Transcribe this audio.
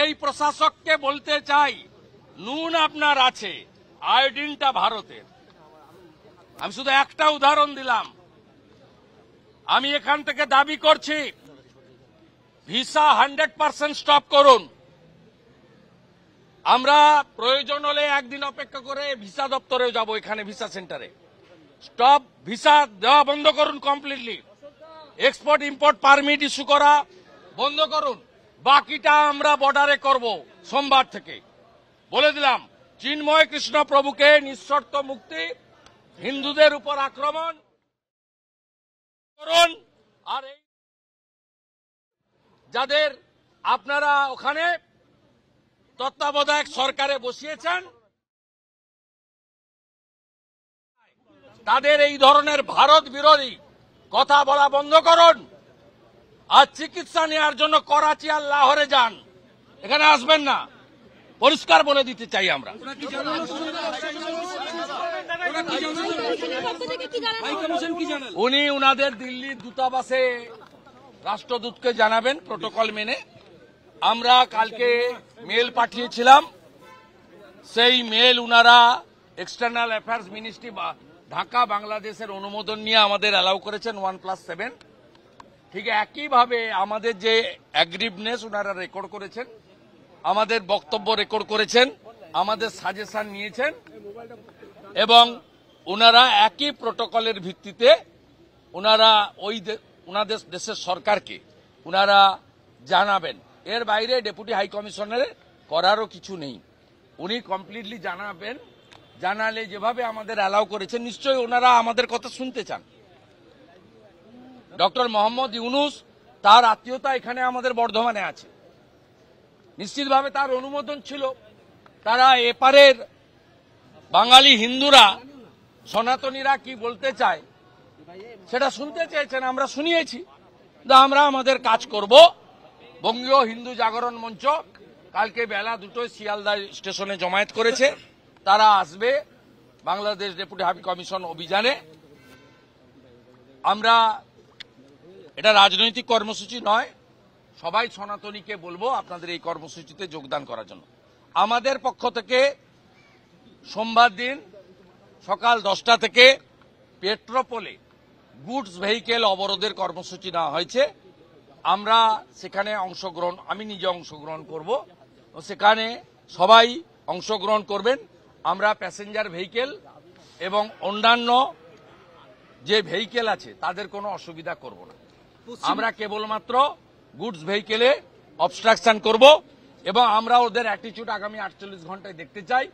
এই প্রশাসককে বলতে চাই, নুন আপনার আছে, আয়োডিনটা ভারতের। আমি শুধু একটা উদাহরণ দিলাম। আমি এখান থেকে দাবি করছি ভিসা 100% স্টপ করুন। আমরা প্রয়োজন হলে একদিন অপেক্ষা করে ভিসা দপ্তরে যাব, এখানে ভিসা সেন্টারে। স্টপ ভিসা দেওয়া বন্ধ করুন completely. Export import permit issue করা বন্ধ করুন। বাকিটা আমরা বর্ডারে করব সোমবার থেকে। বলে দিলাম, চিন্ময় কৃষ্ণ প্রভুকে নিঃশর্ত মুক্তি, হিন্দুদের উপর আক্রমণ করুন। আর এই যাদের আপনারা ওখানে তত্ত্বাবধায়ক সরকারে বসিয়েছেন, তাদের এই ধরনের ভারত বিরোধী কথা বলা বন্ধ করুন। আর চিকিৎসা নেওয়ার জন্য করাচি আর লাহোরে যান, এখানে আসবেন না। পরিষ্কার বলে দিতে চাই আমরা। উনি উনাদের দিল্লির দূতাবাসে রাষ্ট্রদূতকে জানাবেন প্রোটোকল মেনে। আমরা কালকে মেল পাঠিয়েছিলাম, সেই মেল উনারা এক্সটার্নাল অ্যাফেয়ার্স মিনিস্ট্রি ঢাকা বাংলাদেশের অনুমোদন নিয়ে আমাদের অ্যালাউ করেছেন 1+7। ঠিক একইভাবে আমাদের যে অ্যাগ্রিভনেস উনারা রেকর্ড করেছেন, আমাদের বক্তব্য রেকর্ড করেছেন, আমাদের সাজেশন নিয়েছেন এবং উনারা একই প্রোটোকলের ভিত্তিতে উনারা উনাদের দেশের সরকারকে উনারা জানাবেন। এর বাইরে ডেপুটি হাই কমিশনারের করারও কিছু নেই। উনি কমপ্লিটলি জানাবেন, জানালে যেভাবে আমাদের অ্যালাউ করেছেন নিশ্চয়ই ওনারা আমাদের কথা শুনতে চান। ডক্টর মোহাম্মদ ইউনুস তার আত্মীয়তা এখানে আমাদের বর্ধমানে আছে, নিশ্চিতভাবে তার অনুমোদন ছিল। তারা এপারের বাঙালি হিন্দুরা সনাতনীরা কি বলতে চায় সেটা শুনতে চেয়েছেন, আমরা শুনিয়েছি। আমরা আমাদের কাজ করব। বঙ্গীয় হিন্দু জাগরণ মঞ্চ কালকে বেলা 2টায় শিয়ালদা স্টেশনে জমায়েত করেছে, তারা আসবে বাংলাদেশ ডেপুটি হাই কমিশন অভিযানে। আমরা এটা রাজনৈতিক কর্মসূচি নয়, সবাই সনাতনীকে বলবো আপনাদের এই কর্মসূচিতে যোগদান করার জন্য। আমাদের পক্ষ থেকে সোমবার দিন সকাল 10টা থেকে পেট্রোপোলে গুডস ভেহিকেল অবরোধের কর্মসূচি নেওয়া হয়েছে। আমরা সেখানে আমি নিজে অংশগ্রহণ করব, সেখানে সবাই অংশগ্রহণ করবেন। আমরা প্যাসেঞ্জার ভেহিকেল এবং অন্যান্য যে ভেহিকেল আছে তাদের কোনো অসুবিধা করব না। আমরা কেবলমাত্র গুডস ভেহিকেলে অবস্ট্রাকশন করব এবং আমরা ওদের অ্যাটিটিউড আগামী 48 ঘন্টায় দেখতে চাই।